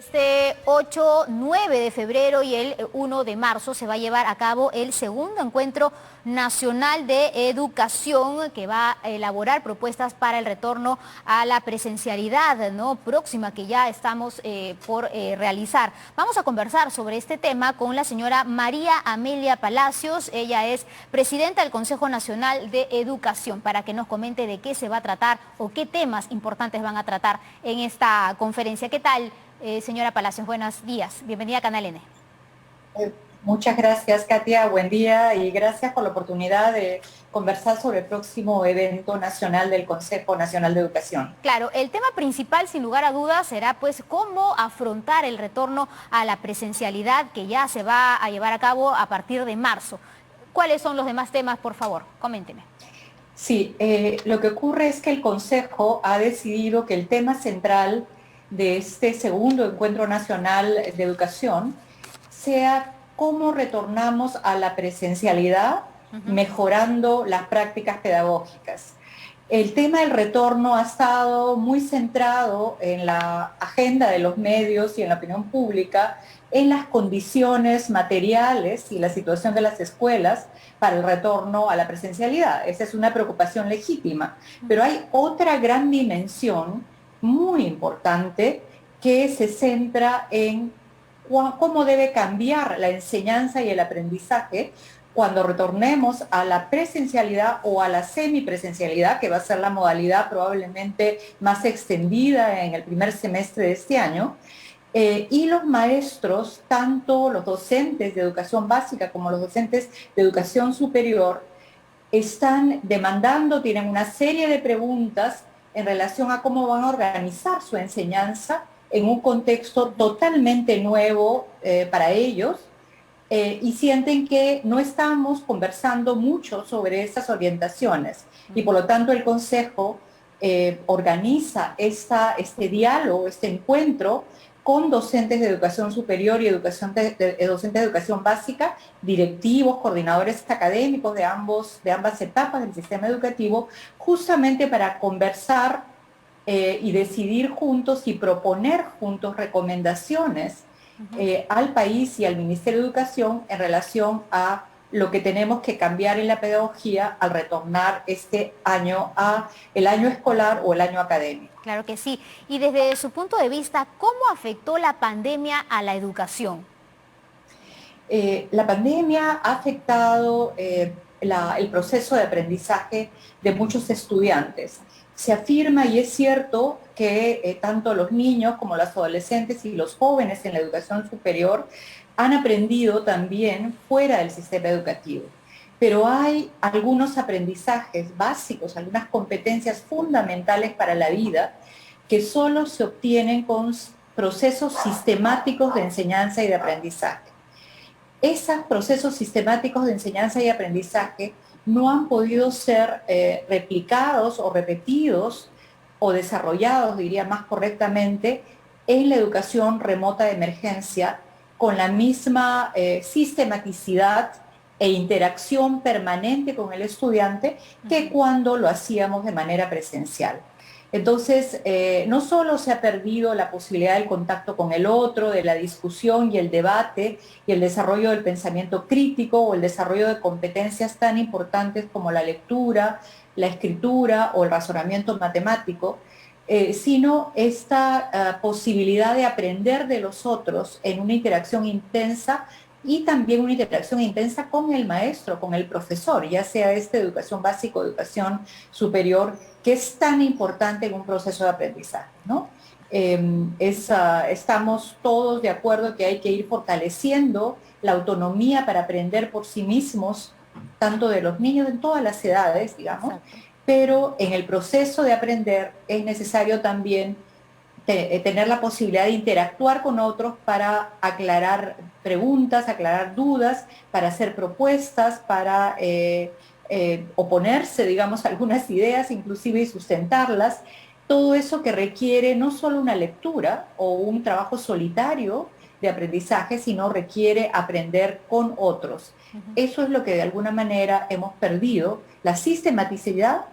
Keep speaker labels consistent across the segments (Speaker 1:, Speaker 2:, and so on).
Speaker 1: Este 8, 9 de febrero y el 1 de marzo se va a llevar a cabo el segundo encuentro nacional de educación que va a elaborar propuestas para el retorno a la presencialidad, ¿no?, próxima que ya estamos por realizar. Vamos a conversar sobre este tema con la señora María Amelia Palacios. Ella es presidenta del Consejo Nacional de Educación, para que nos comente de qué se va a tratar o qué temas importantes van a tratar en esta conferencia. ¿Qué tal? Señora Palacios, buenos días. Bienvenida a Canal N.
Speaker 2: Muchas gracias, Katia. Buen día y gracias por la oportunidad de conversar sobre el próximo evento nacional del Consejo Nacional de Educación.
Speaker 1: Claro, el tema principal, sin lugar a dudas, será pues cómo afrontar el retorno a la presencialidad que ya se va a llevar a cabo a partir de marzo. ¿Cuáles son los demás temas, por favor? Coménteme.
Speaker 2: Sí, lo que ocurre es que el Consejo ha decidido que el tema central de este segundo Encuentro Nacional de Educación sea cómo retornamos a la presencialidad, mejorando las prácticas pedagógicas. El tema del retorno ha estado muy centrado en la agenda de los medios y en la opinión pública, en las condiciones materiales y la situación de las escuelas para el retorno a la presencialidad. Esa es una preocupación legítima, pero hay otra gran dimensión muy importante que se centra en cómo debe cambiar la enseñanza y el aprendizaje cuando retornemos a la presencialidad o a la semipresencialidad, que va a ser la modalidad probablemente más extendida en el primer semestre de este año. Y los maestros, tanto los docentes de educación básica como los docentes de educación superior, están demandando, tienen una serie de preguntas en relación a cómo van a organizar su enseñanza en un contexto totalmente nuevo para ellos, y sienten que no estamos conversando mucho sobre estas orientaciones. Y por lo tanto el Consejo organiza este diálogo, este encuentro con docentes de educación superior y docentes de educación básica, directivos, coordinadores académicos de ambas etapas del sistema educativo, justamente para conversar y decidir juntos y proponer juntos recomendaciones al país y al Ministerio de Educación en relación a lo que tenemos que cambiar en la pedagogía al retornar este año a el año escolar o el año académico.
Speaker 1: Claro que sí. Y desde su punto de vista, ¿cómo afectó la pandemia a la educación?
Speaker 2: La pandemia ha afectado el proceso de aprendizaje de muchos estudiantes. Se afirma, y es cierto, que tanto los niños como los adolescentes y los jóvenes en la educación superior han aprendido también fuera del sistema educativo. Pero hay algunos aprendizajes básicos, algunas competencias fundamentales para la vida que solo se obtienen con procesos sistemáticos de enseñanza y de aprendizaje. Esos procesos sistemáticos de enseñanza y aprendizaje no han podido ser replicados o repetidos o desarrollados, diría más correctamente, en la educación remota de emergencia con la misma sistematicidad e interacción permanente con el estudiante que cuando lo hacíamos de manera presencial. Entonces, no solo se ha perdido la posibilidad del contacto con el otro, de la discusión y el debate y el desarrollo del pensamiento crítico o el desarrollo de competencias tan importantes como la lectura, la escritura o el razonamiento matemático, sino esta posibilidad de aprender de los otros en una interacción intensa y también una interacción intensa con el maestro, con el profesor, ya sea de educación básica o educación superior, que es tan importante en un proceso de aprendizaje, ¿no? Estamos todos de acuerdo que hay que ir fortaleciendo la autonomía para aprender por sí mismos, tanto de los niños en todas las edades, digamos, pero en el proceso de aprender es necesario también tener la posibilidad de interactuar con otros para aclarar preguntas, aclarar dudas, para hacer propuestas, para oponerse, digamos, a algunas ideas, inclusive y sustentarlas. Todo eso que requiere no solo una lectura o un trabajo solitario de aprendizaje, sino requiere aprender con otros. Eso es lo que de alguna manera hemos perdido, la sistematicidad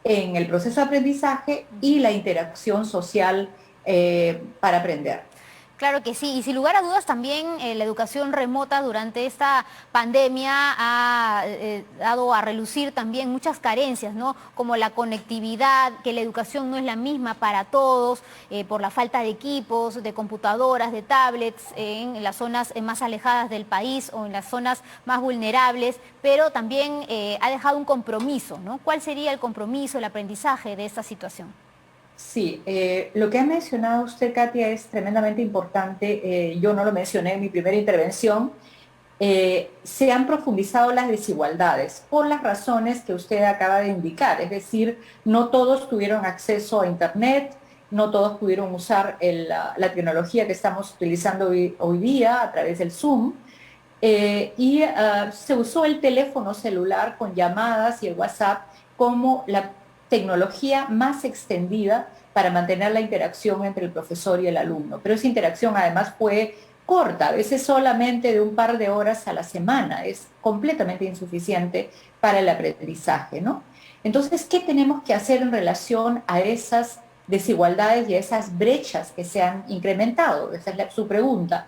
Speaker 2: en el proceso de aprendizaje y la interacción social para aprender.
Speaker 1: Claro que sí, y sin lugar a dudas también la educación remota durante esta pandemia ha dado a relucir también muchas carencias, ¿no? Como la conectividad, que la educación no es la misma para todos, por la falta de equipos, de computadoras, de tablets, en las zonas más alejadas del país o en las zonas más vulnerables, pero también ha dejado un compromiso, ¿no? ¿Cuál sería el compromiso, el aprendizaje de esta situación?
Speaker 2: Sí, lo que ha mencionado usted, Katia, es tremendamente importante. Yo no lo mencioné en mi primera intervención. Se han profundizado las desigualdades por las razones que usted acaba de indicar. Es decir, no todos tuvieron acceso a Internet, no todos pudieron usar la tecnología que estamos utilizando hoy día a través del Zoom. Se usó el teléfono celular con llamadas y el WhatsApp como la tecnología más extendida para mantener la interacción entre el profesor y el alumno. Pero esa interacción además fue corta, a veces solamente de un par de horas a la semana, es completamente insuficiente para el aprendizaje, ¿no? Entonces, ¿qué tenemos que hacer en relación a esas desigualdades y a esas brechas que se han incrementado? Esa es su pregunta.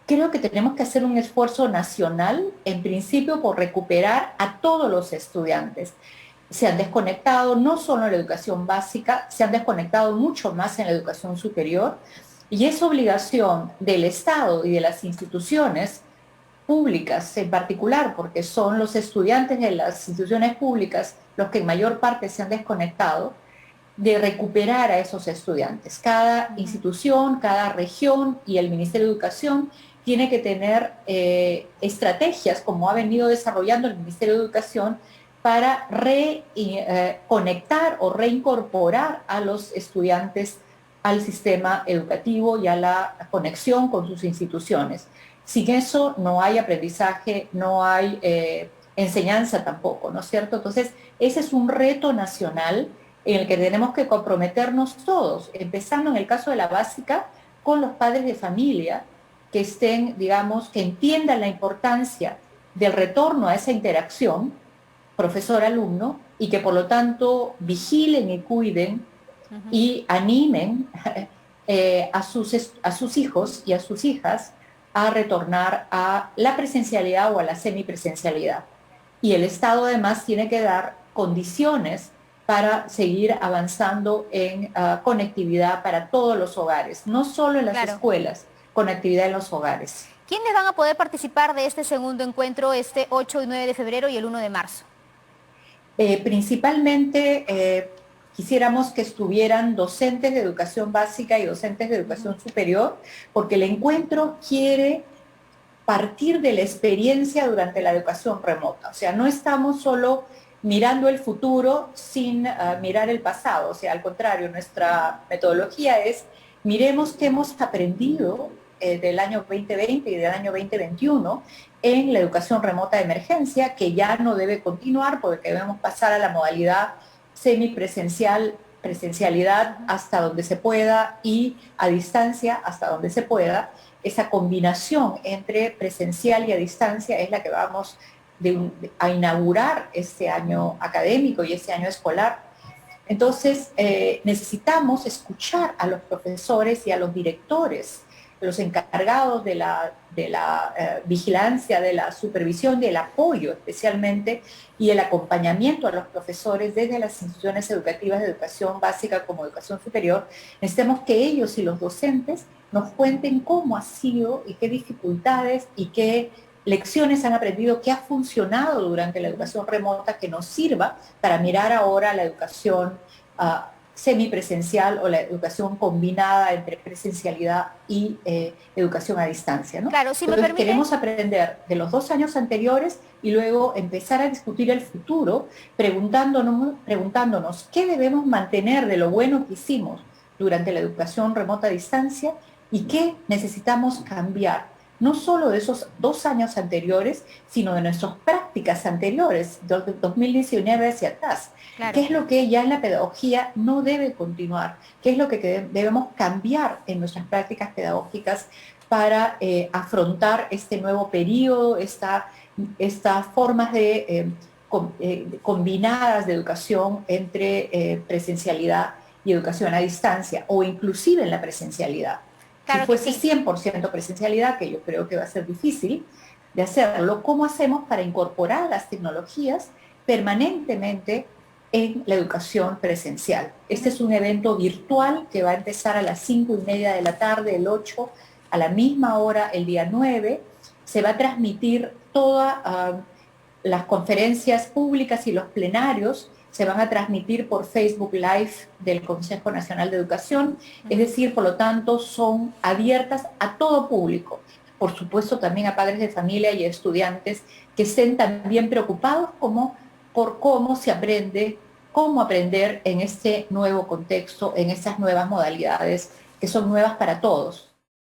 Speaker 2: Creo que tenemos que hacer un esfuerzo nacional, en principio, por recuperar a todos los estudiantes. Se han desconectado no solo en la educación básica, se han desconectado mucho más en la educación superior, y es obligación del Estado y de las instituciones públicas en particular, porque son los estudiantes de las instituciones públicas los que en mayor parte se han desconectado, de recuperar a esos estudiantes. Cada institución, cada región y el Ministerio de Educación tiene que tener estrategias, como ha venido desarrollando el Ministerio de Educación, para reconectar o reincorporar a los estudiantes al sistema educativo y a la conexión con sus instituciones. Sin eso no hay aprendizaje, no hay enseñanza tampoco, ¿no es cierto? Entonces, ese es un reto nacional en el que tenemos que comprometernos todos, empezando en el caso de la básica, con los padres de familia, que estén, digamos, que entiendan la importancia del retorno a esa interacción profesor-alumno y que por lo tanto vigilen y cuiden y animen a sus hijos y a sus hijas a retornar a la presencialidad o a la semipresencialidad. Y el Estado además tiene que dar condiciones para seguir avanzando en conectividad para todos los hogares, no solo en las
Speaker 1: Claro.
Speaker 2: escuelas, conectividad en los hogares.
Speaker 1: ¿Quiénes van a poder participar de este segundo encuentro este 8 y 9 de febrero y el 1 de marzo?
Speaker 2: Principalmente quisiéramos que estuvieran docentes de educación básica y docentes de educación superior, porque el encuentro quiere partir de la experiencia durante la educación remota. O sea, no estamos solo mirando el futuro sin mirar el pasado. O sea, al contrario, nuestra metodología es miremos qué hemos aprendido del año 2020 y del año 2021 en la educación remota de emergencia, que ya no debe continuar porque debemos pasar a la modalidad semipresencial, presencialidad hasta donde se pueda y a distancia hasta donde se pueda. Esa combinación entre presencial y a distancia es la que vamos a inaugurar este año académico y este año escolar. Entonces, necesitamos escuchar a los profesores y a los directores, los encargados de la vigilancia, de la supervisión, del apoyo especialmente, y el acompañamiento a los profesores desde las instituciones educativas de educación básica como educación superior. Necesitamos que ellos y los docentes nos cuenten cómo ha sido y qué dificultades y qué lecciones han aprendido, qué ha funcionado durante la educación remota que nos sirva para mirar ahora la educación semipresencial o la educación combinada entre presencialidad y educación a distancia, ¿no?
Speaker 1: Claro, si me
Speaker 2: Entonces,
Speaker 1: permite.
Speaker 2: queremos aprender de los 2 años anteriores y luego empezar a discutir el futuro preguntándonos qué debemos mantener de lo bueno que hicimos durante la educación remota a distancia y qué necesitamos cambiar, no solo de esos 2 años anteriores, sino de nuestras prácticas anteriores, desde 2019 hacia atrás.
Speaker 1: Claro.
Speaker 2: ¿Qué es lo que ya en la pedagogía no debe continuar? ¿Qué es lo que debemos cambiar en nuestras prácticas pedagógicas para afrontar este nuevo periodo, estas formas combinadas de educación entre presencialidad y educación a distancia, o inclusive en la presencialidad? Si
Speaker 1: Claro que
Speaker 2: fuese
Speaker 1: sí.
Speaker 2: 100% presencialidad, que yo creo que va a ser difícil de hacerlo, ¿cómo hacemos para incorporar las tecnologías permanentemente en la educación presencial? Este es un evento virtual que va a empezar a las 5:30 de la tarde, el 8, a la misma hora, el día 9. Se va a transmitir todas las conferencias públicas y los plenarios se van a transmitir por Facebook Live del Consejo Nacional de Educación, es decir, por lo tanto, son abiertas a todo público. Por supuesto, también a padres de familia y a estudiantes que estén también preocupados como por cómo se aprende, cómo aprender en este nuevo contexto, en estas nuevas modalidades que son nuevas para todos.